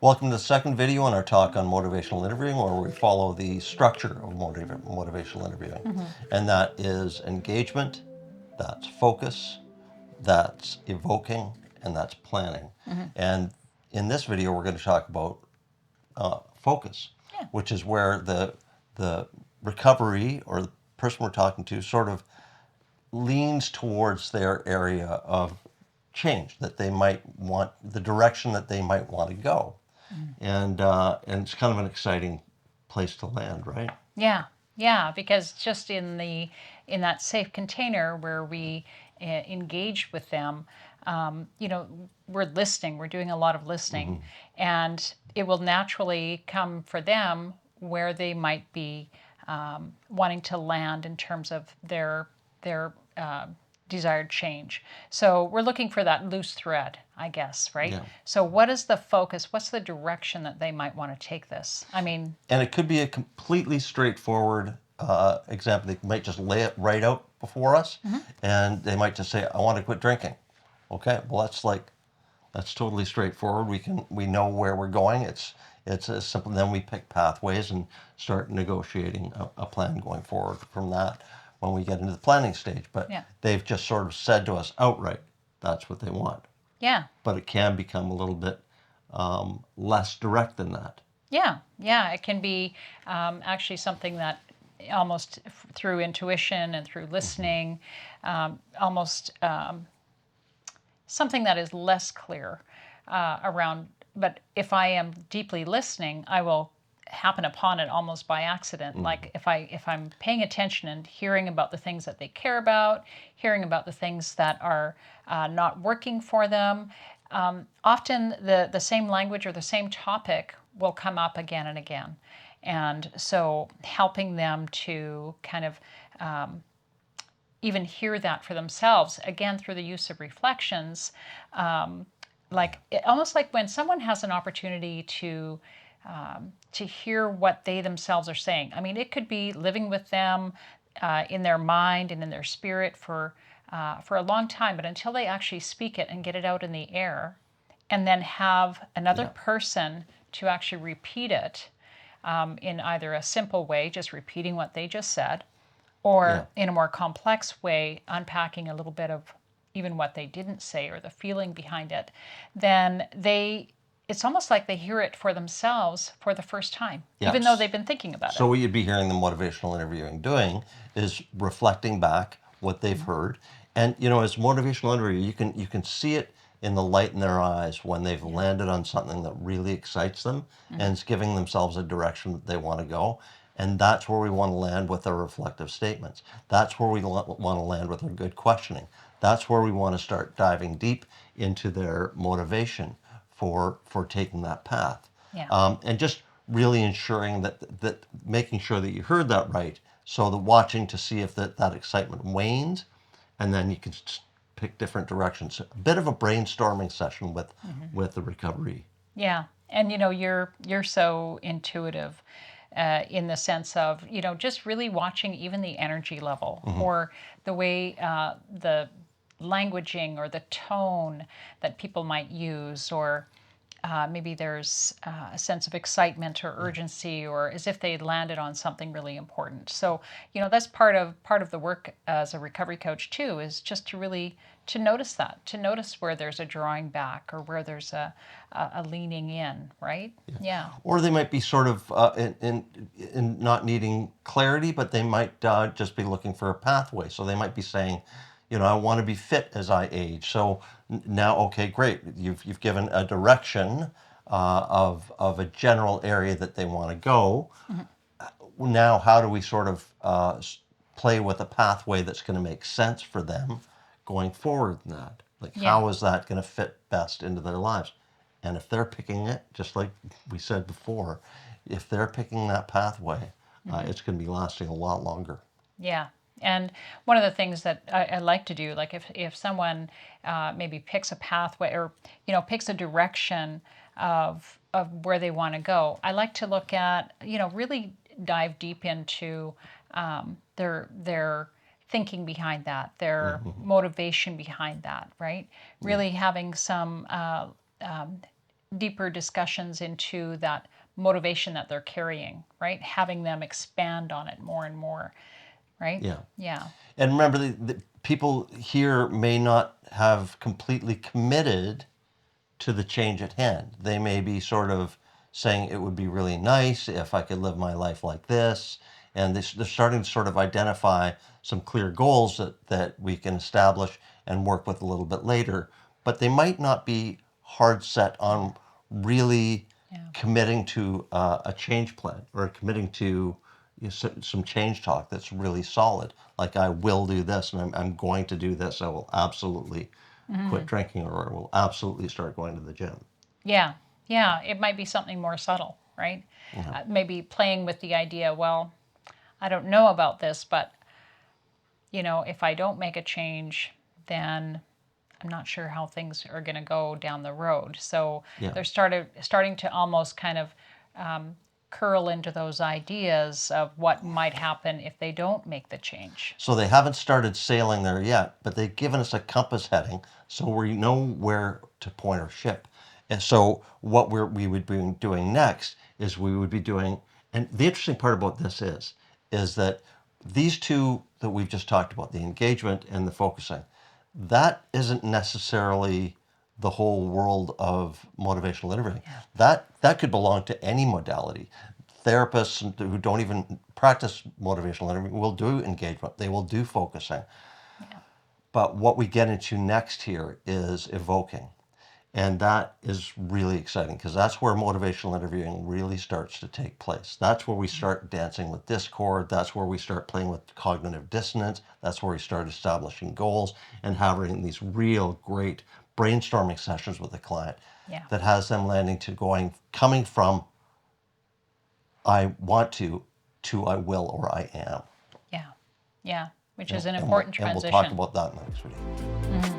Welcome to the second video in our talk on motivational interviewing, where we follow the structure of motivational interviewing. And that is engagement, that's focus, that's evoking, and that's planning. And in this video, we're going to talk about focus, Yeah. which is where the recovery or the person we're talking to sort of leans towards their area of change that they might want, the direction that they might want to go, and it's kind of an exciting place to land, right? Yeah, yeah, because just in that safe container where we engage with them, we're listening. We're doing a lot of listening, and it will naturally come for them where they might be wanting to land in terms of their desired change. So we're looking for that loose thread, I guess, right? Yeah. So what is the focus? What's the direction that they might want to take this? I mean, And it could be a completely straightforward example. They might just lay it right out before us, and they might just say, "I want to quit drinking." Okay, well that's totally straightforward. We know where we're going. It's as simple. Then we pick pathways and start negotiating a plan going forward from that when we get into the planning stage. But yeah, they've just sort of said to us outright that's what they want. yeah. But it can become a little bit less direct than that. Yeah, yeah, it can be actually something that almost through intuition and through listening, almost something that is less clear around. But if I am deeply listening, I will happen upon it almost by accident. Like if I'm paying attention and hearing about the things that they care about, hearing about the things that are not working for them, often the same language or the same topic will come up again and again. And so helping them to kind of even hear that for themselves, again, through the use of reflections, almost like when someone has an opportunity to hear what they themselves are saying. I mean, it could be living with them in their mind and in their spirit for a long time, but until they actually speak it and get it out in the air, and then have another Yeah. person to actually repeat it in either a simple way, just repeating what they just said, Yeah. or in a more complex way, unpacking a little bit of even what they didn't say or the feeling behind it, then it's almost like they hear it for themselves for the first time, even though Yes. they've been thinking about it. So what you'd be hearing the motivational interviewing doing is reflecting back what they've heard. And as motivational interviewer, you can see it in the light in their eyes when they've landed on something that really excites them and it's giving themselves a direction that they want to go. And that's where we want to land with our reflective statements. That's where we want to land with our good questioning. That's where we want to start diving deep into their motivation for taking that path. Yeah. And just really ensuring that making sure that you heard that right, so that watching to see if that excitement wanes, and then you can pick different directions. A bit of a brainstorming session with the recovery. Yeah, and you're so intuitive in the sense of just really watching even the energy level or the way the languaging or the tone that people might use, or maybe there's a sense of excitement or urgency, or as if they landed on something really important. So that's part of the work as a recovery coach too, is just to really to notice that, to notice where there's a drawing back or where there's a leaning in, right? Yeah. Or they might be sort of in not needing clarity, but they might just be looking for a pathway. So they might be saying, I want to be fit as I age. So now, okay, great. You've given a direction of a general area that they want to go. Now, how do we sort of play with a pathway that's going to make sense for them going forward in that? Like, Yeah. how is that going to fit best into their lives? And if they're picking it, just like we said before, if they're picking that pathway, it's going to be lasting a lot longer. Yeah. And one of the things that I like to do, like if someone maybe picks a pathway or picks a direction of where they want to go, I like to look at really dive deep into their thinking behind that, their motivation behind that, right? Really having some deeper discussions into that motivation that they're carrying, right? Having them expand on it more and more, right? Yeah. Yeah. And remember, the people here may not have completely committed to the change at hand. They may be sort of saying it would be really nice if I could live my life like this. And they're starting to sort of identify some clear goals that we can establish and work with a little bit later. But they might not be hard set on really Yeah. committing to a change plan or committing to some change talk that's really solid. Like, I will do this and I'm going to do this. I will absolutely quit drinking, or I will absolutely start going to the gym. Yeah. Yeah. It might be something more subtle, right? Maybe playing with the idea, well, I don't know about this, but if I don't make a change, then I'm not sure how things are going to go down the road. So Yeah. they're starting to almost kind of curl into those ideas of what might happen if they don't make the change. So they haven't started sailing there yet, but they've given us a compass heading so we know where to point our ship. And so what we would be doing next is we would be doing, and the interesting part about this is that these two that we've just talked about, the engagement and the focusing, that isn't necessarily the whole world of motivational interviewing. That could belong to any modality. Therapists who don't even practice motivational interviewing will do engagement. They will do focusing. But what we get into next here is evoking. And that is really exciting because that's where motivational interviewing really starts to take place. That's where we start dancing with discord. That's where we start playing with cognitive dissonance. That's where we start establishing goals and having these real great brainstorming sessions with the client Yeah. that has them coming from I want to I will or I am. Yeah. Yeah. Which is an And we'll, important and we'll talk transition. about that next week.